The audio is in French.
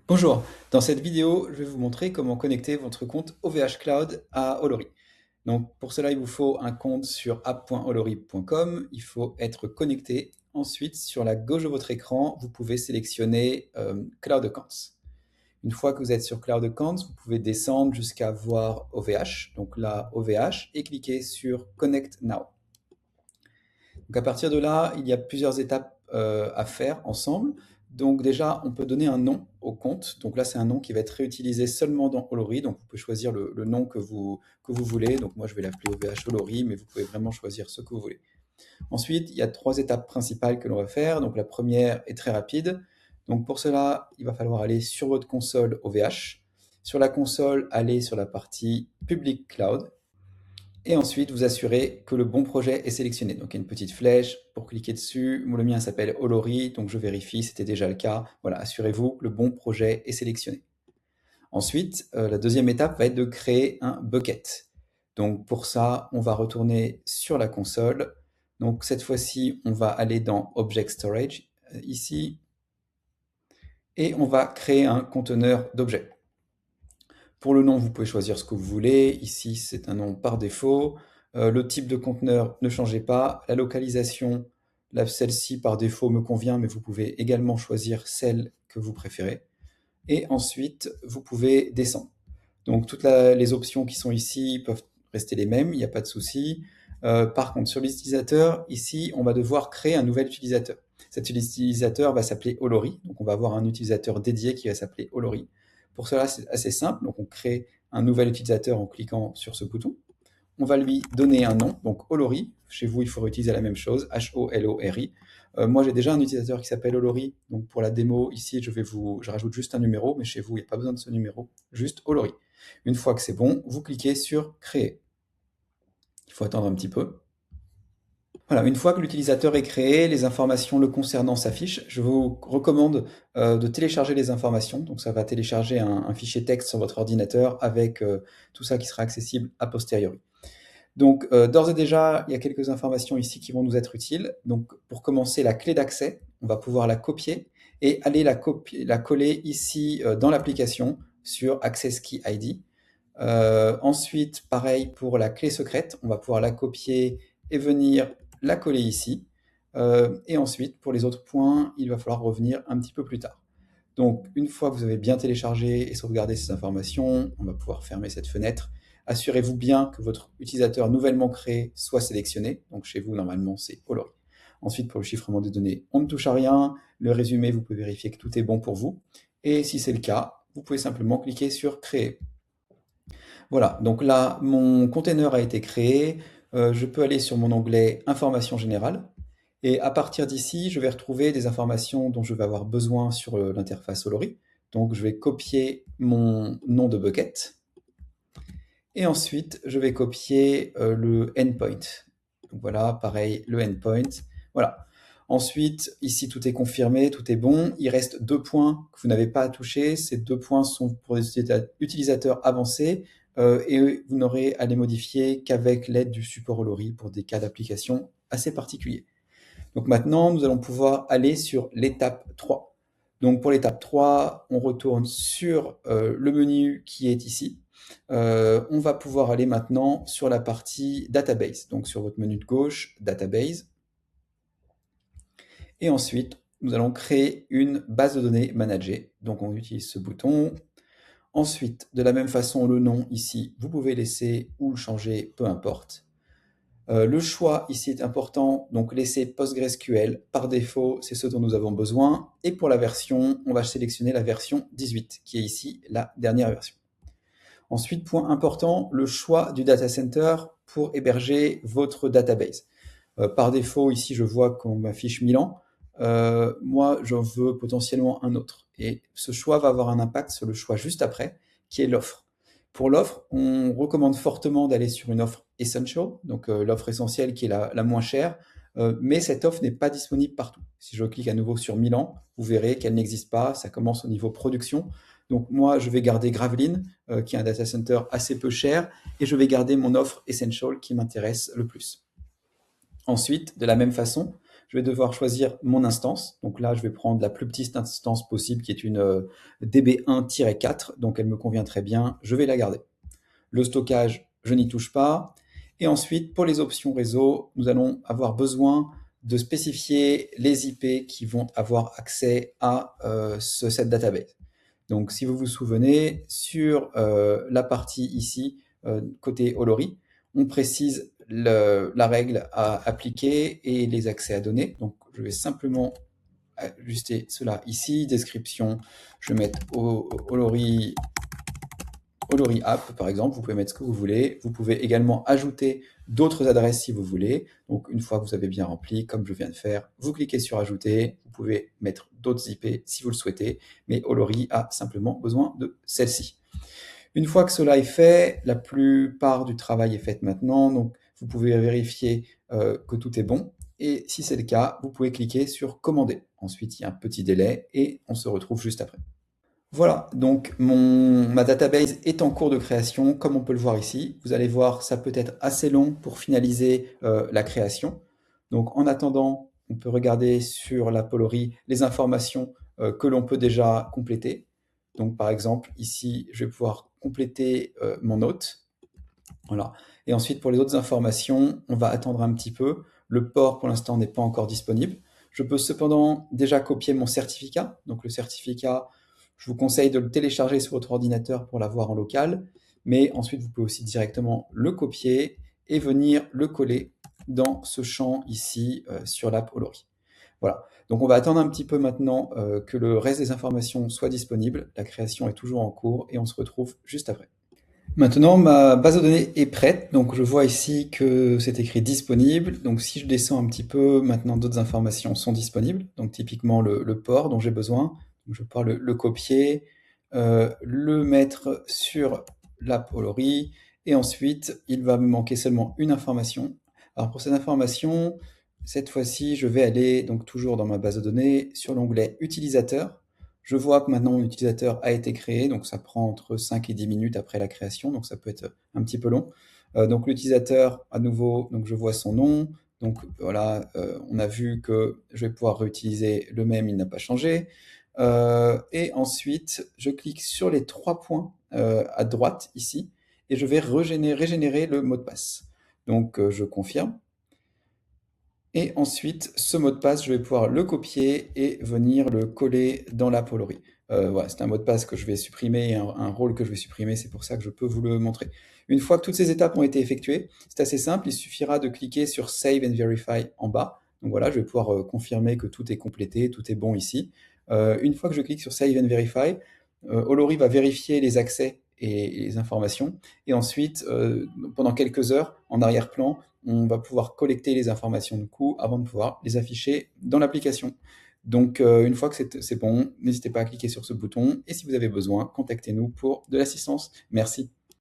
Bonjour, dans cette vidéo, je vais vous montrer comment connecter votre compte OVH Cloud à Olory. Donc pour cela, il vous faut un compte sur app.olory.com, il faut être connecté. Ensuite, sur la gauche de votre écran, vous pouvez sélectionner Cloud Accounts. Une fois que vous êtes sur Cloud Accounts, vous pouvez descendre jusqu'à voir OVH, donc là OVH, et cliquer sur Connect Now. Donc à partir de là, il y a plusieurs étapes à faire ensemble. Donc déjà, on peut donner un nom au compte. Donc là, c'est un nom qui va être réutilisé seulement dans Olory. Donc vous pouvez choisir le nom que vous voulez. Donc moi, je vais l'appeler OVH Olory, mais vous pouvez vraiment choisir ce que vous voulez. Ensuite, il y a trois étapes principales que l'on va faire. Donc la première est très rapide. Donc pour cela, il va falloir aller sur votre console OVH. Sur la console, aller sur la partie Public Cloud. Et ensuite, vous assurez que le bon projet est sélectionné. Donc, il y a une petite flèche pour cliquer dessus. Le mien s'appelle Olory, donc je vérifie, c'était déjà le cas. Voilà, assurez-vous que le bon projet est sélectionné. Ensuite, la deuxième étape va être de créer un bucket. Donc, pour ça, on va retourner sur la console. Donc, cette fois-ci, on va aller dans Object Storage, ici, et on va créer un conteneur d'objets. Pour le nom, vous pouvez choisir ce que vous voulez. Ici, c'est un nom par défaut. Le type de conteneur, ne changez pas. La localisation, celle-ci par défaut me convient, mais vous pouvez également choisir celle que vous préférez. Et ensuite, vous pouvez descendre. Donc toutes les options qui sont ici peuvent rester les mêmes, il n'y a pas de souci. Par contre, sur l'utilisateur, ici, on va devoir créer un nouvel utilisateur. Cet utilisateur va s'appeler Olory, donc on va avoir un utilisateur dédié qui va s'appeler Olory. Pour cela, c'est assez simple, donc on crée un nouvel utilisateur en cliquant sur ce bouton. On va lui donner un nom, donc Olory. Chez vous, il faut utiliser la même chose, H-O-L-O-R-I. Moi, j'ai déjà un utilisateur qui s'appelle Olory, donc pour la démo, ici, je rajoute juste un numéro, mais chez vous, il n'y a pas besoin de ce numéro, juste Olory. Une fois que c'est bon, vous cliquez sur Créer. Il faut attendre un petit peu. Voilà, une fois que l'utilisateur est créé, les informations le concernant s'affichent. Je vous recommande de télécharger les informations. Donc ça va télécharger un fichier texte sur votre ordinateur avec tout ça qui sera accessible a posteriori. Donc d'ores et déjà, il y a quelques informations ici qui vont nous être utiles. Donc pour commencer, la clé d'accès, on va pouvoir la copier et aller la coller ici dans l'application sur Access Key ID. Ensuite, pareil pour la clé secrète, on va pouvoir la copier et venir la coller ici. Et ensuite, pour les autres points, il va falloir revenir un petit peu plus tard. Donc, une fois que vous avez bien téléchargé et sauvegardé ces informations, on va pouvoir fermer cette fenêtre. Assurez-vous bien que votre utilisateur nouvellement créé soit sélectionné. Donc, chez vous, normalement, c'est Olory. Ensuite, pour le chiffrement des données, on ne touche à rien. Le résumé, vous pouvez vérifier que tout est bon pour vous. Et si c'est le cas, vous pouvez simplement cliquer sur Créer. Voilà, donc là, mon container a été créé. Je peux aller sur mon onglet Informations générales. Et à partir d'ici, je vais retrouver des informations dont je vais avoir besoin sur l'interface Olory. Donc, je vais copier mon nom de bucket. Et ensuite, je vais copier le endpoint. Donc voilà, pareil, le endpoint. Voilà. Ensuite, ici, tout est confirmé, tout est bon. Il reste deux points que vous n'avez pas à toucher. Ces deux points sont pour les utilisateurs avancés et vous n'aurez à les modifier qu'avec l'aide du support Olory pour des cas d'application assez particuliers. Donc maintenant, nous allons pouvoir aller sur l'étape 3. Donc pour l'étape 3, on retourne sur le menu qui est ici. On va pouvoir aller maintenant sur la partie Database. Donc sur votre menu de gauche, Database. Et ensuite, nous allons créer une base de données managée. Donc on utilise ce bouton. Ensuite, de la même façon, le nom ici, vous pouvez laisser ou le changer, peu importe. Le choix ici est important, donc laisser PostgreSQL. Par défaut, c'est ce dont nous avons besoin. Et pour la version, on va sélectionner la version 18, qui est ici la dernière version. Ensuite, point important, le choix du data center pour héberger votre database. Par défaut, ici, je vois qu'on m'affiche Milan. Moi, j'en veux potentiellement un autre. Et ce choix va avoir un impact sur le choix juste après, qui est l'offre. Pour l'offre, on recommande fortement d'aller sur une offre Essential, donc l'offre essentielle qui est la moins chère, mais cette offre n'est pas disponible partout. Si je clique à nouveau sur Milan, vous verrez qu'elle n'existe pas, ça commence au niveau production. Donc moi, je vais garder Gravelines, qui est un data center assez peu cher, et je vais garder mon offre Essential qui m'intéresse le plus. Ensuite, de la même façon, je vais devoir choisir mon instance. Donc là, je vais prendre la plus petite instance possible qui est une DB1-4, donc elle me convient très bien, je vais la garder. Le stockage, je n'y touche pas. Et ensuite, pour les options réseau, nous allons avoir besoin de spécifier les IP qui vont avoir accès à cette database. Donc, si vous vous souvenez, sur la partie ici, côté Olori, on précise la règle à appliquer et les accès à donner. Donc, je vais simplement ajuster cela ici. Description, je vais mettre Olori App, par exemple. Vous pouvez mettre ce que vous voulez. Vous pouvez également ajouter d'autres adresses si vous voulez. Donc, une fois que vous avez bien rempli, comme je viens de faire, vous cliquez sur Ajouter. Vous pouvez mettre d'autres IP si vous le souhaitez, mais Olori a simplement besoin de celle-ci. Une fois que cela est fait, la plupart du travail est fait maintenant, donc vous pouvez vérifier que tout est bon. Et si c'est le cas, vous pouvez cliquer sur Commander. Ensuite, il y a un petit délai et on se retrouve juste après. Voilà, donc ma database est en cours de création, comme on peut le voir ici. Vous allez voir, ça peut être assez long pour finaliser la création. Donc en attendant, on peut regarder sur la Polori les informations que l'on peut déjà compléter. Donc par exemple, ici, je vais pouvoir compléter mon hôte. Voilà. Et ensuite, pour les autres informations, on va attendre un petit peu. Le port, pour l'instant, n'est pas encore disponible. Je peux cependant déjà copier mon certificat. Donc le certificat, je vous conseille de le télécharger sur votre ordinateur pour l'avoir en local. Mais ensuite, vous pouvez aussi directement le copier et venir le coller dans ce champ ici sur l'app Olori. Voilà. Donc on va attendre un petit peu maintenant que le reste des informations soit disponible. La création est toujours en cours et on se retrouve juste après. Maintenant, ma base de données est prête. Donc, je vois ici que c'est écrit disponible. Donc, si je descends un petit peu, maintenant d'autres informations sont disponibles. Donc, typiquement le port dont j'ai besoin. Donc, je vais pouvoir le copier, le mettre sur l'app Olori. Et ensuite, il va me manquer seulement une information. Alors, pour cette information, cette fois-ci, je vais aller donc toujours dans ma base de données sur l'onglet utilisateur. Je vois que maintenant mon utilisateur a été créé, donc ça prend entre 5 et 10 minutes après la création, donc ça peut être un petit peu long. Donc l'utilisateur, à nouveau, donc je vois son nom. Donc voilà, on a vu que je vais pouvoir réutiliser le même, il n'a pas changé. Et ensuite, je clique sur les 3 points à droite ici, et je vais régénérer le mot de passe. Donc je confirme. Et ensuite, ce mot de passe, je vais pouvoir le copier et venir le coller dans la Polori. Voilà, c'est un mot de passe que je vais supprimer, un rôle que je vais supprimer, c'est pour ça que je peux vous le montrer. Une fois que toutes ces étapes ont été effectuées, c'est assez simple, il suffira de cliquer sur Save and Verify en bas. Donc voilà, je vais pouvoir confirmer que tout est complété, tout est bon ici. Une fois que je clique sur Save and Verify, Olori va vérifier les accès et les informations. Et ensuite, pendant quelques heures, en arrière-plan, on va pouvoir collecter les informations de coup avant de pouvoir les afficher dans l'application. Donc, une fois que c'est bon, n'hésitez pas à cliquer sur ce bouton. Et si vous avez besoin, contactez-nous pour de l'assistance. Merci.